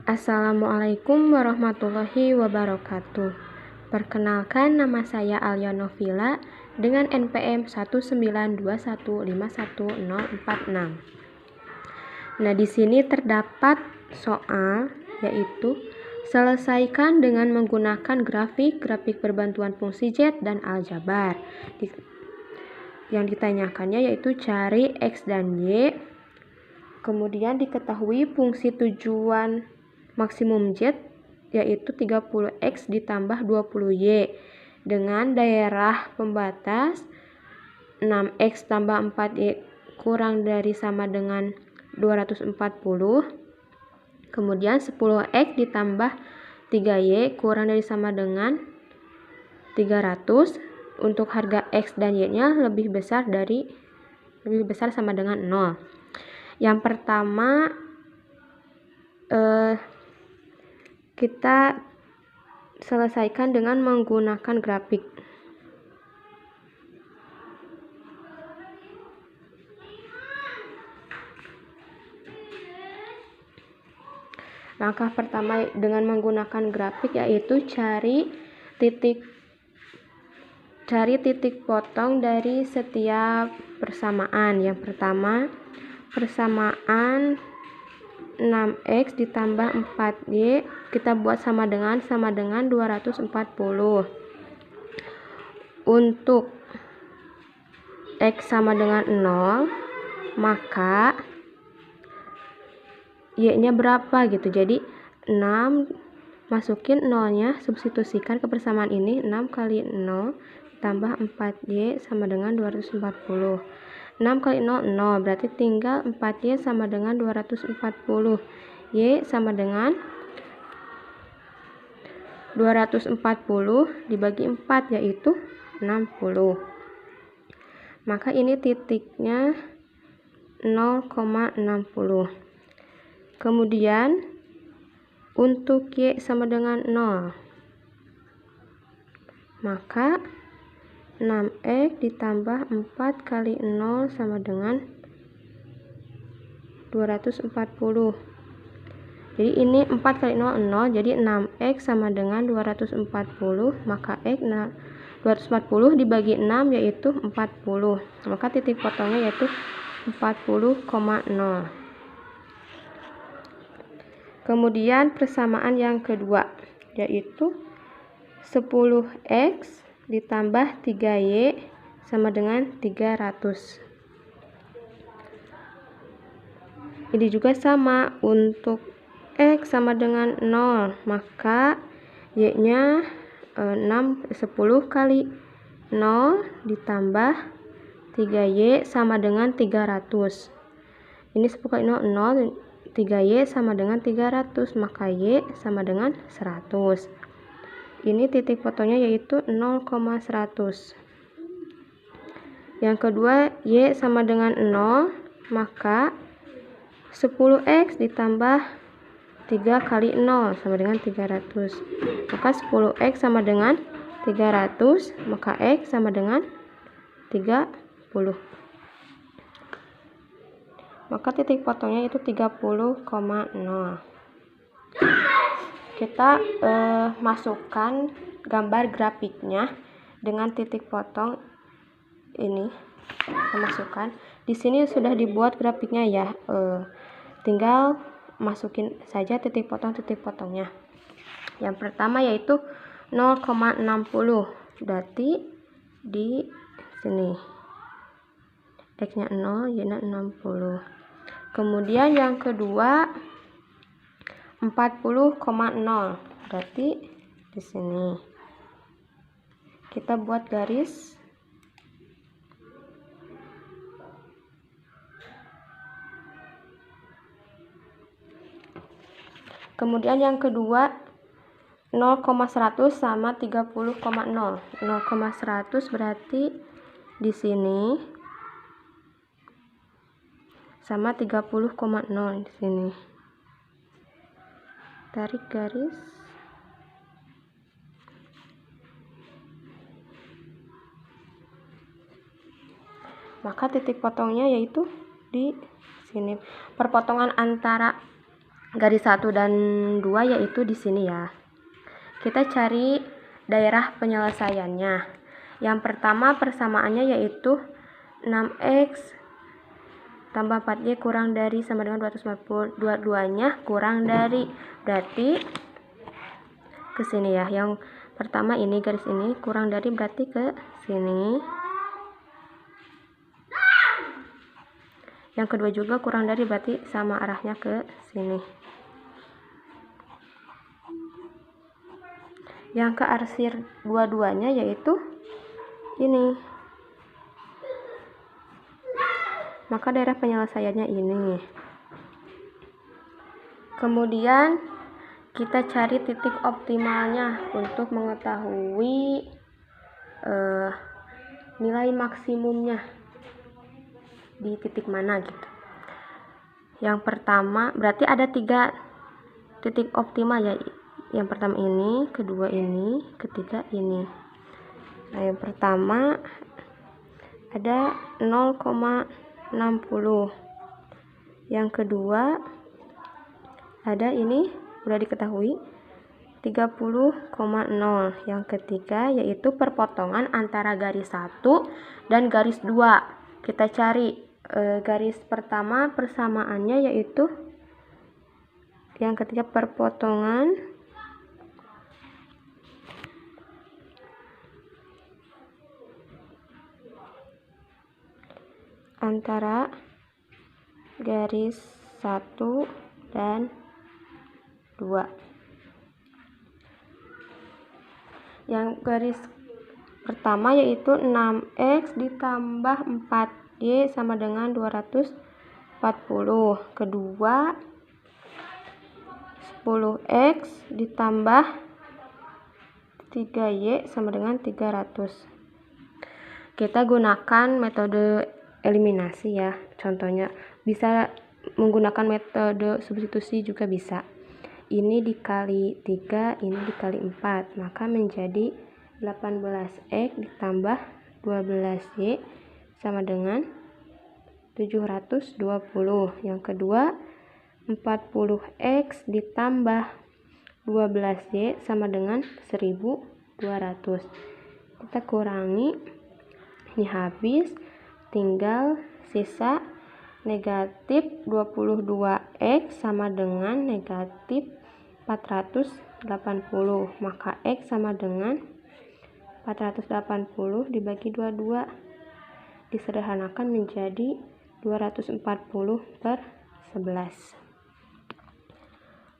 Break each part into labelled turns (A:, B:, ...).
A: Assalamualaikum warahmatullahi wabarakatuh. Perkenalkan, nama saya Alia Novila dengan NPM 192151046. Nah, di sini terdapat soal yaitu selesaikan dengan menggunakan grafik berbantuan fungsi Z dan aljabar. Yang ditanyakannya yaitu cari X dan Y. Kemudian diketahui fungsi tujuan maksimum Z yaitu 30X ditambah 20Y dengan daerah pembatas 6X tambah 4Y kurang dari sama dengan 240. Kemudian 10X ditambah 3Y kurang dari sama dengan 300. Untuk harga X dan Y-nya lebih besar sama dengan 0. Yang pertama kita selesaikan dengan menggunakan grafik. Langkah pertama dengan menggunakan grafik yaitu cari titik potong dari setiap persamaan. Yang pertama, persamaan 6X ditambah 4Y kita buat sama dengan 240. Untuk X sama dengan 0, maka Y-nya berapa gitu. Jadi 6, masukin 0-nya, substitusikan ke persamaan ini. 6 kali 0 tambah 4Y sama dengan 240. 6 kali 0, 0. Berarti tinggal 4Y sama dengan 240. Y sama dengan 240 dibagi 4 yaitu 60. Maka ini titiknya 0,60. Kemudian untuk Y sama dengan 0, maka 6X ditambah 4 kali 0 sama dengan 240. Jadi ini 4 kali 0, 0. Jadi 6X sama dengan 240. Maka X 240 dibagi 6 yaitu 40. Maka titik potongnya yaitu 40,0. Kemudian persamaan yang kedua yaitu 10X ditambah 3Y sama dengan 300. Ini juga sama. Untuk X sama dengan 0, maka Y-nya 10 kali 0 ditambah 3Y sama dengan 300. Ini 10 kali 0, 0. 3Y sama dengan 300, maka Y sama dengan 100. Ini titik potongnya yaitu 0,100. Yang kedua, Y sama dengan 0, maka 10X ditambah 3 kali 0 sama dengan 300. Maka 10X sama dengan 300, maka X sama dengan 30. Maka titik potongnya itu 30,0. Kita masukkan gambar grafiknya dengan titik potong ini. Kita masukkan. Di sini sudah dibuat grafiknya ya. Tinggal masukin saja titik potongnya. Yang pertama yaitu 0,60. Berarti di sini X-nya 0, Y-nya 60. Kemudian yang kedua 40,0. Berarti di sini kita buat garis. Kemudian yang kedua 0,100 sama 30,0. 0,100 berarti di sini sama 30,0 di sini. Tarik garis. Maka titik potongnya yaitu di sini. Perpotongan antara garis 1 dan 2 yaitu di sini ya. Kita cari daerah penyelesaiannya. Yang pertama persamaannya yaitu 6x tambah 4y kurang dari sama dengan 240. Dua-duanya kurang dari, berarti ke sini ya. Yang pertama ini garis ini kurang dari berarti ke sini. Yang kedua juga kurang dari berarti sama arahnya ke sini. Yang kearsir dua-duanya yaitu ini. Maka daerah penyelesaiannya ini. Kemudian kita cari titik optimalnya untuk mengetahui nilai maksimumnya di titik mana gitu. Yang pertama berarti ada 3 titik optimal ya. Yang pertama ini, kedua ini, ketiga ini. Nah, yang pertama ada 0,60. Yang kedua ada ini udah diketahui 30,0. Yang ketiga yaitu perpotongan antara garis 1 dan garis 2. Kita cari garis pertama persamaannya yaitu yang ketiga perpotongan antara garis 1 dan 2. Yang garis pertama yaitu 6x ditambah 4y sama dengan 240. Kedua 10x ditambah 3y sama dengan 300. Kita gunakan metode eliminasi ya. Contohnya bisa menggunakan metode substitusi juga bisa. Ini dikali 3, ini dikali 4, maka menjadi 18x ditambah 12y sama dengan 720. Yang kedua 40x ditambah 12y sama dengan 1200. Kita kurangi, ini habis, tinggal sisa negatif 22x sama dengan negatif 480. Maka x sama dengan 480 dibagi 22, disederhanakan menjadi 240/11.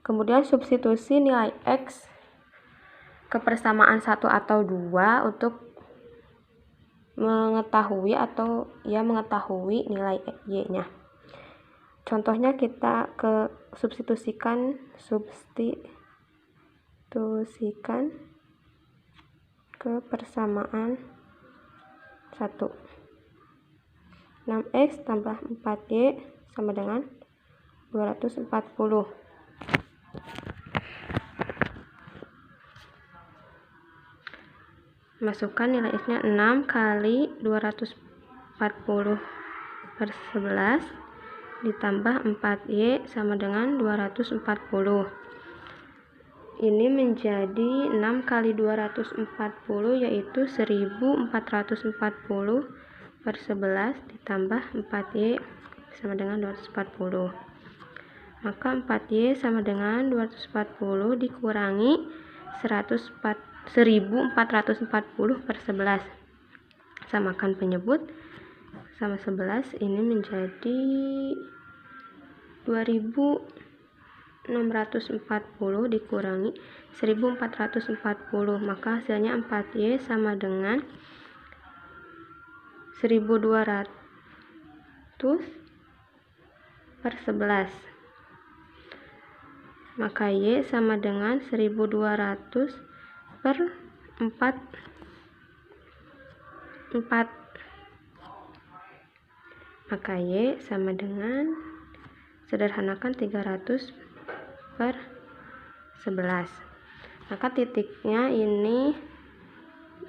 A: Kemudian substitusi nilai x ke persamaan 1 atau 2 untuk mengetahui atau ya mengetahui nilai y-nya. Contohnya kita ke substitusikan ke persamaan 1. 6x tambah 4y sama dengan 240. Masukkan nilai x-nya 6 kali 240/11 ditambah 4y sama dengan 240. Ini menjadi 6 kali 240 yaitu 1440/11 ditambah 4y sama dengan 240. Maka 4y sama dengan 240 dikurangi 1440/11. Samakan penyebut sama 11, ini menjadi 2640 dikurangi 1440, maka hasilnya 4y sama dengan 1200/11. Maka y sama dengan 1200/4. Maka y sama dengan, sederhanakan, 300/11. Maka titiknya ini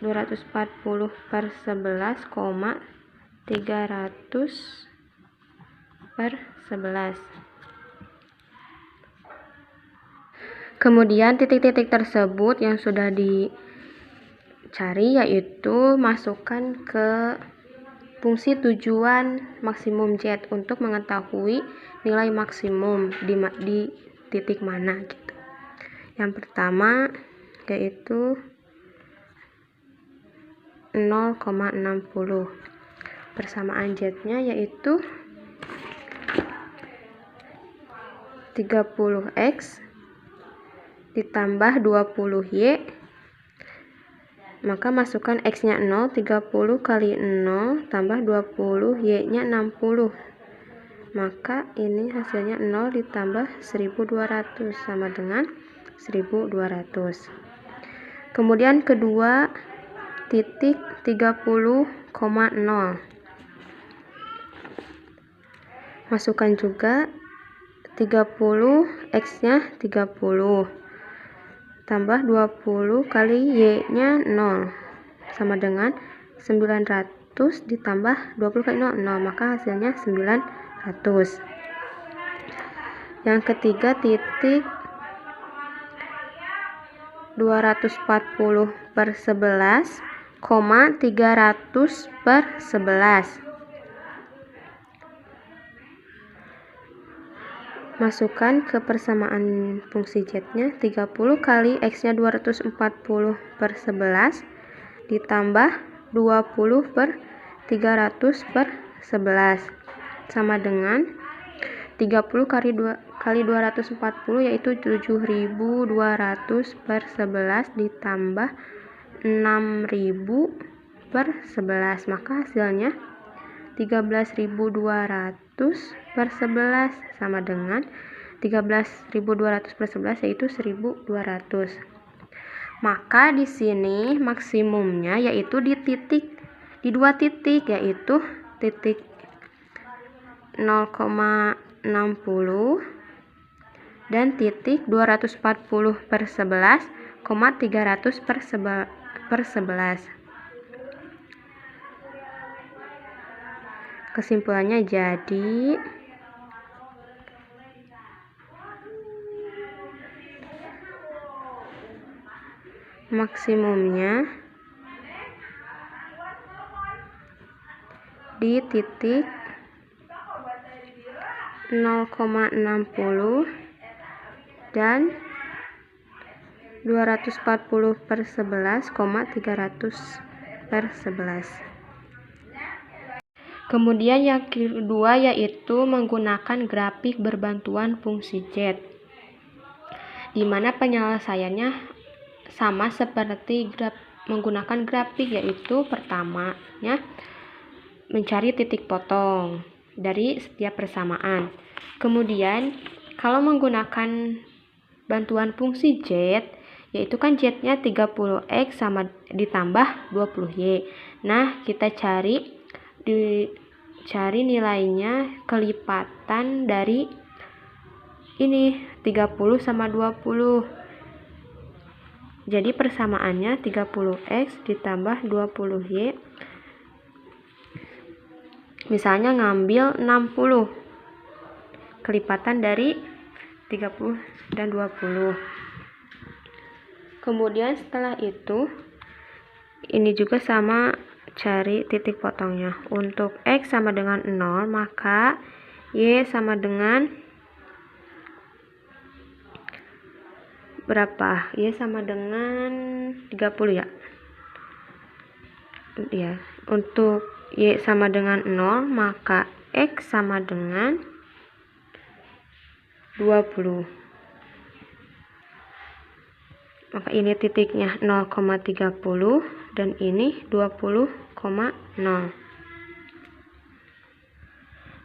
A: 240/11, 300/11. Kemudian titik-titik tersebut yang sudah dicari yaitu masukkan ke fungsi tujuan maksimum Z untuk mengetahui nilai maksimum di titik mana gitu. Yang pertama yaitu 0,60. Persamaan Z-nya yaitu 30X ditambah 20Y, maka masukkan X-nya 0, 30 kali 0 tambah 20, Y-nya 60. Maka ini hasilnya 0 ditambah 1200 sama dengan 1200. Kemudian kedua, titik 30,0. Masukkan juga 30, X-nya 30 tambah 20 kali Y-nya 0 sama dengan 900 ditambah 20 kali 0, 0, maka hasilnya 900. Yang ketiga, titik 240 per 11, 300 per 11. Masukkan ke persamaan fungsi Z-nya 30 kali X-nya 240 per 11 ditambah 20 per 300 per 11 sama dengan 30 kali 240 yaitu 7.200 per 11 ditambah 6.000 per 11, maka hasilnya 13.200 per 11 sama dengan 13.200 per 11 yaitu 1.200. Maka di sini maksimumnya yaitu di dua titik yaitu titik 0,60 dan titik 240 per 11, 300 per 11. Kesimpulannya jadi maksimumnya di titik 0,60 dan 240 per 11, 300 per 11. Kemudian yang kedua yaitu menggunakan grafik berbantuan fungsi Z, di mana penyelesaiannya sama seperti menggunakan grafik, yaitu pertamanya mencari titik potong dari setiap persamaan. Kemudian kalau menggunakan bantuan fungsi Z, yaitu kan Z-nya 30X sama ditambah 20Y. Nah, kita cari nilainya kelipatan dari ini 30 sama 20. Jadi persamaannya 30X ditambah 20Y. Misalnya ngambil 60. Kelipatan dari 30 dan 20. Kemudian setelah itu ini juga sama, cari titik potongnya. Untuk X sama dengan 0, maka Y sama dengan berapa? Y sama dengan 30 ya. Ya, untuk Y sama dengan 0, maka X sama dengan 20. Maka ini titiknya 0,30 dan ini 20,0.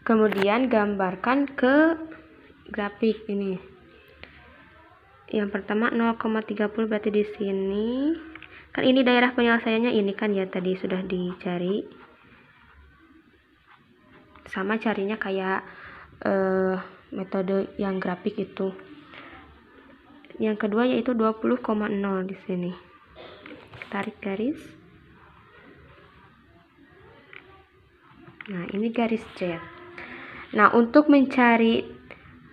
A: Kemudian gambarkan ke grafik ini. Yang pertama 0,30 berarti di sini. Kan ini daerah penyelesaiannya ini kan ya, tadi sudah dicari. Sama carinya kayak metode yang grafik itu. Yang kedua yaitu 20,0 di sini. Tarik garis. Nah, ini garis Z. Nah, untuk mencari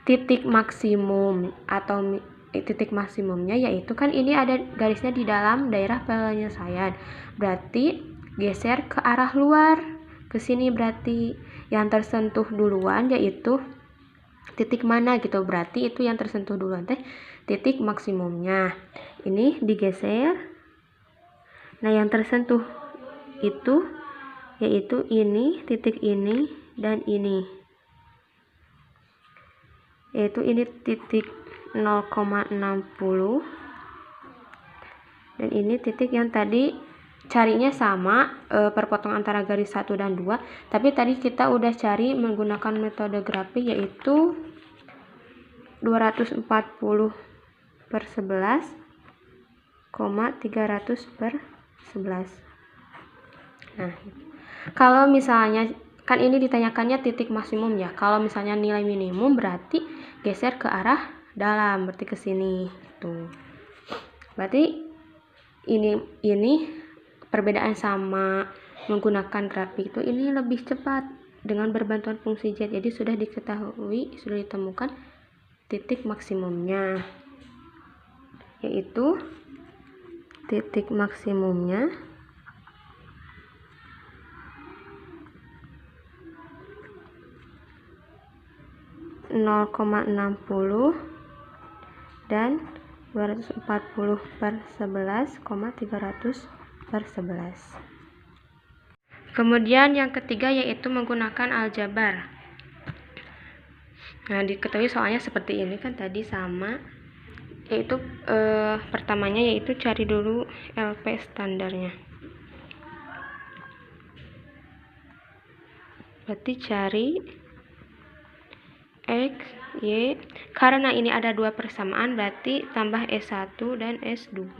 A: titik maksimum atau titik maksimumnya, yaitu kan ini ada garisnya di dalam daerah penyelesaian. Berarti geser ke arah luar, ke sini berarti yang tersentuh duluan yaitu titik mana gitu. Berarti itu yang tersentuh duluan teh titik maksimumnya. Ini digeser. Nah, yang tersentuh itu yaitu ini, titik ini dan ini. Yaitu ini titik 0,60 dan ini titik yang tadi carinya sama, perpotongan antara garis 1 dan 2, tapi tadi kita udah cari menggunakan metode grafik yaitu 240 per 11, 300 per 11. Nah, kalau misalnya kan ini ditanyakannya titik maksimum ya, kalau misalnya nilai minimum berarti geser ke arah dalam, berarti ke sini gitu. Berarti ini perbedaan sama menggunakan grafik itu, ini lebih cepat dengan berbantuan fungsi Z. Jadi sudah diketahui, sudah ditemukan titik maksimumnya, yaitu titik maksimumnya (0,60) dan 240 per 11, 300 per 11. Kemudian yang ketiga yaitu menggunakan aljabar. Nah, diketahui soalnya seperti ini kan tadi sama, yaitu pertamanya yaitu cari dulu LP standarnya. Berarti cari X, Y, karena ini ada dua persamaan berarti tambah S1 dan S2.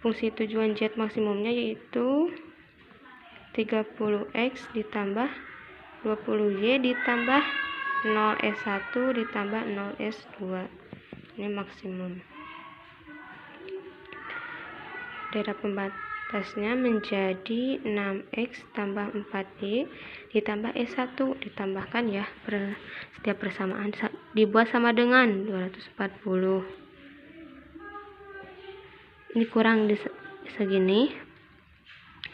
A: Fungsi tujuan Z maksimumnya yaitu 30X ditambah 20Y ditambah 0S1 ditambah 0S2. Ini maksimum. Daerah pembatasnya menjadi 6X tambah 4Y ditambah S1, ditambahkan ya setiap persamaan dibuat sama dengan 240. Ini kurang di segini,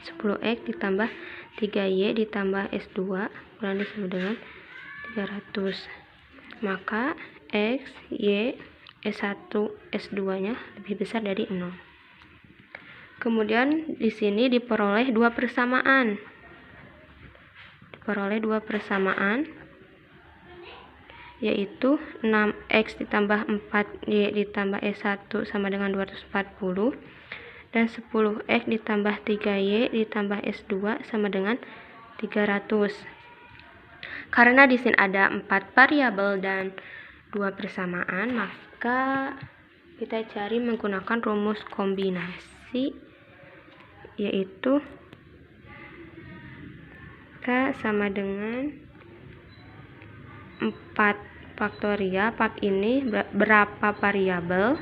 A: 10X ditambah 3Y ditambah S2 kurang sama dengan 300. Maka X, Y, S1, S2 nya lebih besar dari 0. Kemudian di sini diperoleh dua persamaan. Yaitu 6X ditambah 4Y ditambah S1 sama dengan 240 dan 10X ditambah 3Y ditambah S2 sama dengan 300. Karena di sini ada 4 variabel dan 2 persamaan, maka kita cari menggunakan rumus kombinasi, yaitu K sama dengan 4 faktorial, part ini berapa variabel,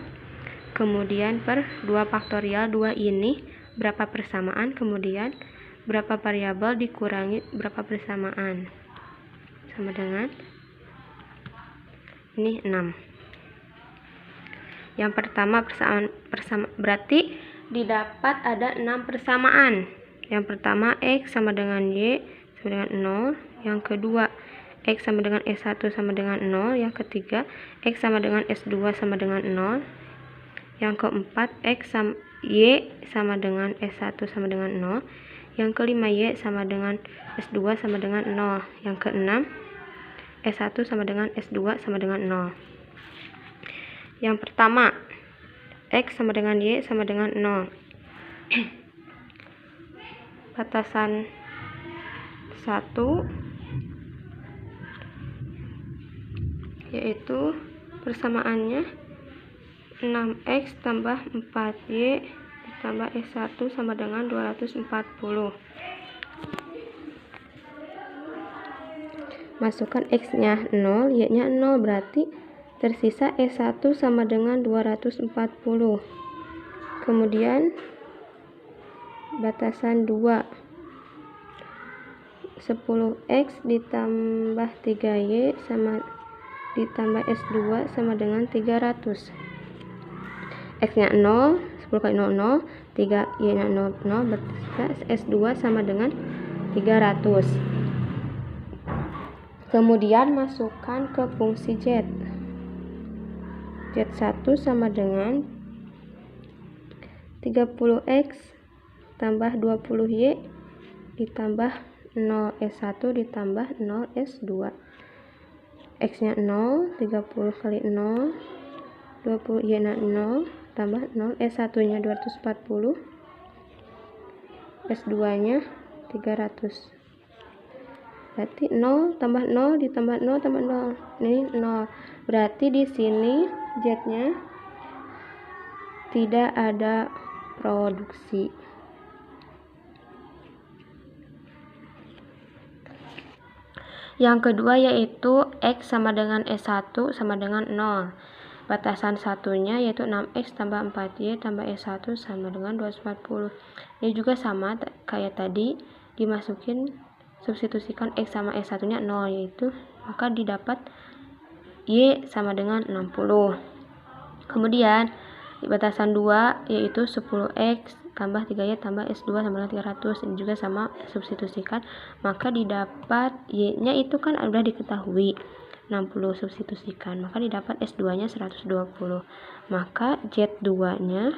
A: kemudian per 2 faktorial 2 ini berapa persamaan, kemudian berapa variabel dikurangi berapa persamaan, sama dengan ini 6. Yang pertama persamaan berarti didapat ada 6 persamaan. Yang pertama X sama dengan Y sama dengan 0, yang kedua X sama dengan S1 sama dengan 0, yang ketiga X sama dengan S2 sama dengan 0, yang keempat X sama Y sama dengan S1 sama dengan 0, yang kelima Y sama dengan S2 sama dengan 0, yang keenam S1 sama dengan S2 sama dengan 0. Yang pertama X sama dengan Y sama dengan 0. Batasan 1 yaitu persamaannya 6X tambah 4Y ditambah S1 sama dengan 240. Masukkan X-nya 0, Y-nya 0, berarti tersisa S1 sama dengan 240. Kemudian batasan 2, 10X ditambah 3Y sama ditambah S2 sama dengan 300. X-nya 0, 10 kali 0, 0, 3, Y-nya 0, 0, berarti S2 sama dengan 300. Kemudian masukkan ke fungsi Z. Z1 sama dengan 30X tambah 20Y ditambah 0S1 ditambah 0S2. X-nya 0, 30 kali 0, 20 Y-nya 0, tambah 0, S1-nya 240, S2-nya 300. Berarti 0 tambah 0 ditambah 0 tambah 0. Ini 0. Berarti di sini Z-nya tidak ada produksi. Yang kedua yaitu X sama dengan S1 sama dengan 0. Batasan satunya yaitu 6X tambah 4Y tambah S1 sama dengan 240. Ini juga sama kayak tadi, dimasukin, substitusikan X sama S1 nya 0, yaitu maka didapat Y sama dengan 60. Kemudian di batasan 2 yaitu 10X tambah 3Y tambah S2 sama dengan 300. Ini juga sama, substitusikan, maka didapat Y nya itu kan udah diketahui 60, substitusikan, maka didapat S2 nya 120. Maka Z2 nya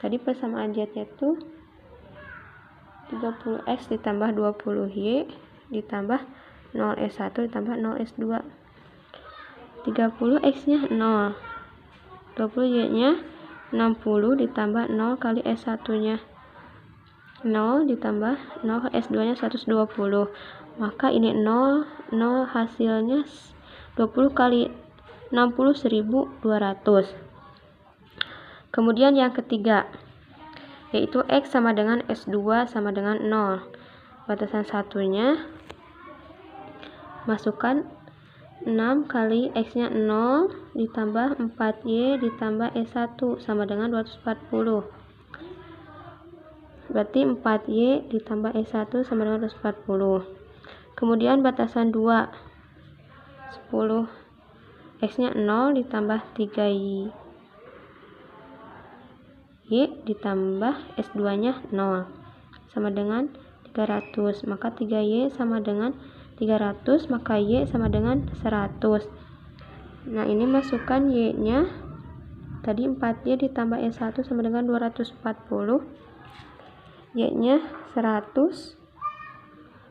A: tadi persamaan Z nya itu 30X ditambah 20Y ditambah 0S1 ditambah 0S2. 30X nya 0, 20Y nya 60 ditambah 0 kali S1 nya 0 ditambah 0 kali S2 nya 120. Maka ini 0, 0 hasilnya 20 kali 60 1200. Kemudian yang ketiga yaitu X sama dengan S2 sama dengan 0. Batasan satunya masukkan 6 kali X nya 0 ditambah 4Y ditambah S1 sama dengan 240. Berarti 4Y ditambah S1 sama dengan 240. Kemudian batasan 2, 10 X nya 0 ditambah 3Y ditambah S2 nya 0 sama dengan 300. Maka 3Y sama dengan 300, maka Y sama dengan 100. Nah, ini masukkan Y nya tadi 4Y ditambah S1 sama dengan 240. Y nya 100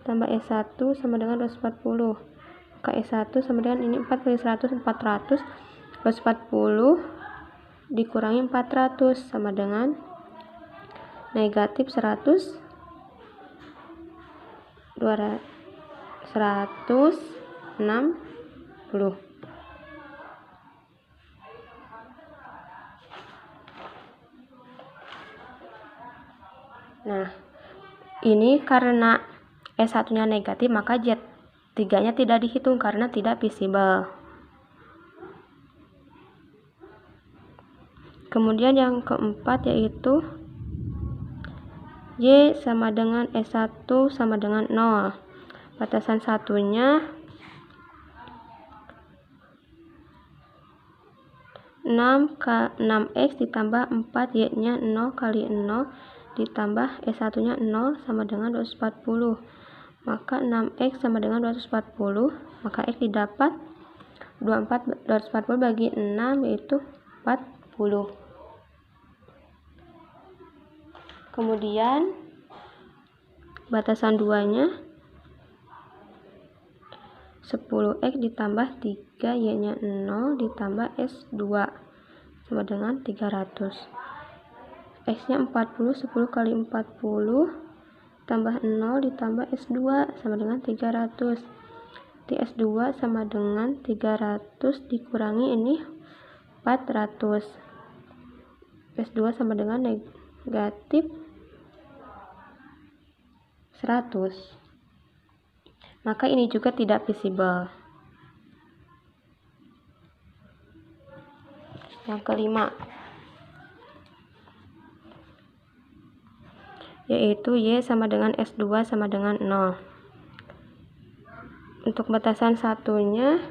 A: tambah S1 sama dengan 240. Maka S1 sama dengan ini 4 kali 100, 400. 240 dikurangi 400 sama dengan negatif 100, 160. Nah, ini karena S1 nya negatif, maka Z3 nya tidak dihitung karena tidak visible. Kemudian yang keempat yaitu Y sama dengan S1 sama dengan 0. Batasan satunya 6X ditambah 4 Y nya 0 kali 0 ditambah S1 nya 0 sama dengan 240. Maka 6X sama dengan 240, maka X didapat 240 bagi 6 yaitu 40. Kemudian batasan 2 nya 10X ditambah 3 Y nya 0 ditambah S2 sama dengan 300. X nya 40, 10 kali 40 tambah 0 ditambah S2 sama dengan 300. Di S2 sama dengan 300 dikurangi ini 400. S2 sama dengan negatif 100. Maka ini juga tidak visible. Yang kelima yaitu Y sama dengan S2 sama dengan 0. Untuk batasan satunya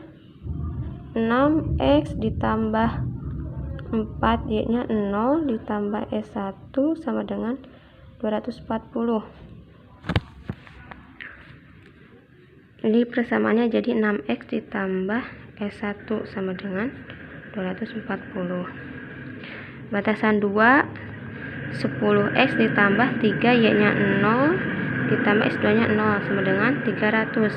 A: 6x ditambah 4y nya 0 ditambah S1 sama dengan 240. Ini persamaannya jadi 6x ditambah S1 sama dengan 240. Batasan 2, 10x ditambah 3y nya 0 ditambah S2 nya 0 sama dengan 300.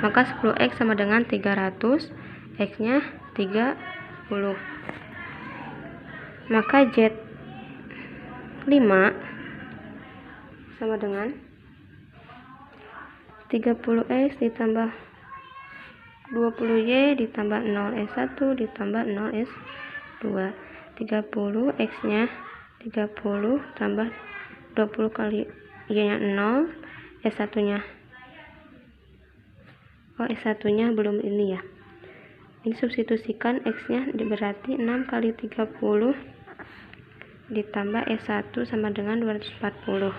A: Maka 10x sama dengan 300, x nya 30. Maka Z5 sama dengan 30x ditambah 20y ditambah 0S1 ditambah 0S2. 30, x nya 30 tambah 20 kali y nya 0, S1 nya S1 nya belum ini ya. Ini substitusikan x nya berarti 6 kali 30 ditambah S1 sama dengan 240.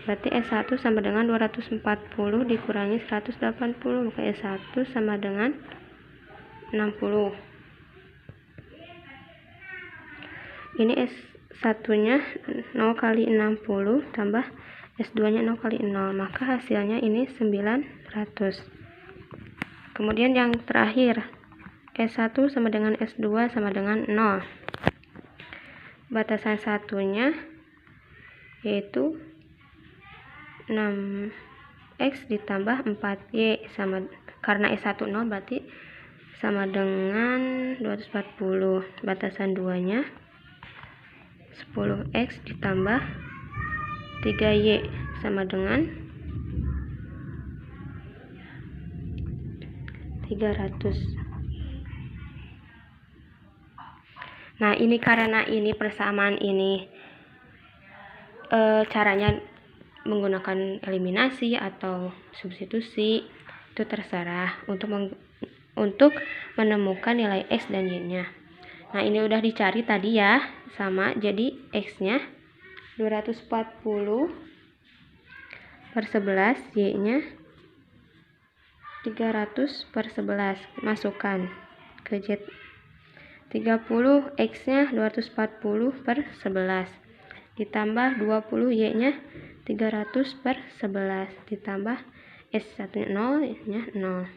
A: Berarti S1 sama dengan 240 dikurangi 180, maka S1 sama dengan 60. Ini S1 nya 0 kali 60 tambah S2 nya 0 kali 0, maka hasilnya ini 900. Kemudian yang terakhir, S1 sama dengan S2 sama dengan 0. Batasan satunya yaitu 6x ditambah 4y sama, karena S1 0 berarti sama dengan 240. Batasan 2 nya 10x ditambah 3y sama dengan 300. Nah, ini karena ini persamaan ini caranya menggunakan eliminasi atau substitusi, itu terserah untuk menemukan nilai x dan y nya. Nah, ini udah dicari tadi ya, sama, jadi x nya 240 per 11, y nya 300 per 11. Masukkan ke Z. 30, x nya 240 per 11 ditambah 20, y nya 300 per 11 ditambah S1 0, y nya 0.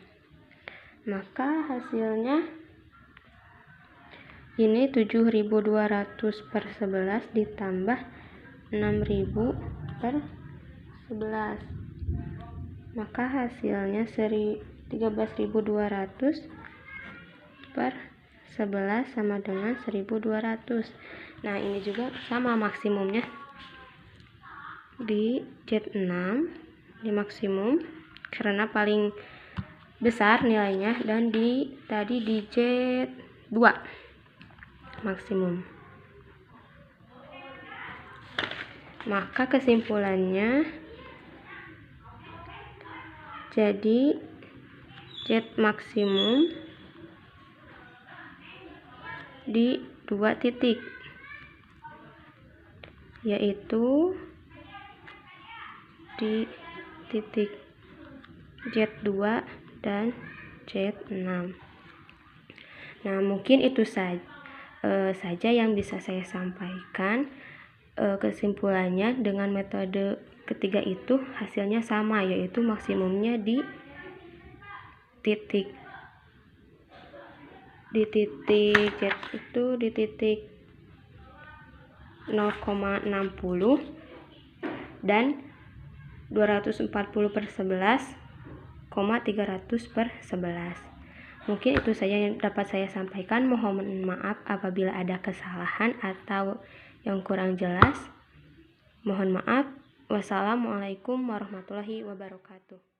A: Maka hasilnya ini 7.200 per 11 ditambah 6.000 per 11. Maka hasilnya 13.200 per 11 sama dengan 1.200. Nah, ini juga sama maksimumnya di Z6, di maksimum karena paling besar nilainya, dan tadi di Z2 maksimum. Maka kesimpulannya jadi Z maksimum di 2 titik, yaitu di titik Z2 dan Z6. Nah, mungkin itu saja yang bisa saya sampaikan. Kesimpulannya dengan metode ketiga itu hasilnya sama, yaitu maksimumnya di titik Z itu di titik 0,60 dan 240 per 11, 300 per 11. Mungkin itu saja yang dapat saya sampaikan. Mohon maaf apabila ada kesalahan atau yang kurang jelas. Mohon maaf. Wassalamualaikum warahmatullahi wabarakatuh.